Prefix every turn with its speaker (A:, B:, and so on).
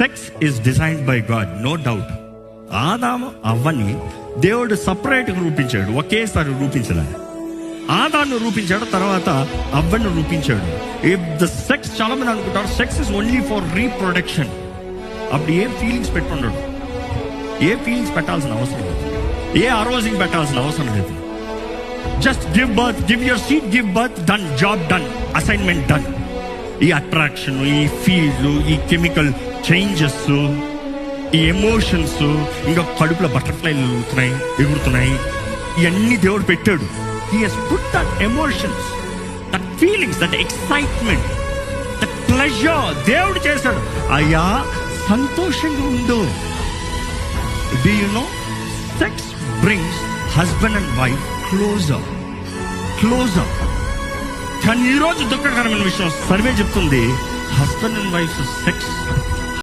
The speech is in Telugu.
A: Sex is designed by God, no doubt. ఆదాము అవ్వని దేవుడు సపరేట్గా రూపించాడు, ఒకేసారి రూపించలే. ఆదాన్ని రూపించాడు, తర్వాత అవ్వని రూపించాడు. ఇఫ్ ద సెక్స్, చాలా మంది అనుకుంటారు sex is only for reproduction. అప్పుడు ఏ ఫీలింగ్స్ పెట్టుకున్నాడు, ఏ ఫీలింగ్స్ పెట్టాల్సిన అవసరం లేదు, ఏ అరోజింగ్ పెట్టాల్సిన అవసరం లేదు. Just give birth, give your seed, give birth, done, job done, assignment done. ఈ అట్రాక్షన్, ఈ ఫీల్, ఈ కెమికల్ చేంజెస్, ఈ ఎమోషన్స్, ఇంకా కడుపులో బటర్ఫ్లైలు ఎగురుతున్నాయి, ఇవన్నీ దేవుడు పెట్టాడు. He has put that emotions, that feelings, that excitement, that pleasure దేవుడు చేశాడు. అయ్యా సంతోషంగా ఉండు. Do you know sex brings husband and wife closer. కానీ ఈరోజు దుఃఖకరమైన విషయం, సర్వే చెప్తుంది హస్బెండ్ అండ్ వైఫ్ సెక్స్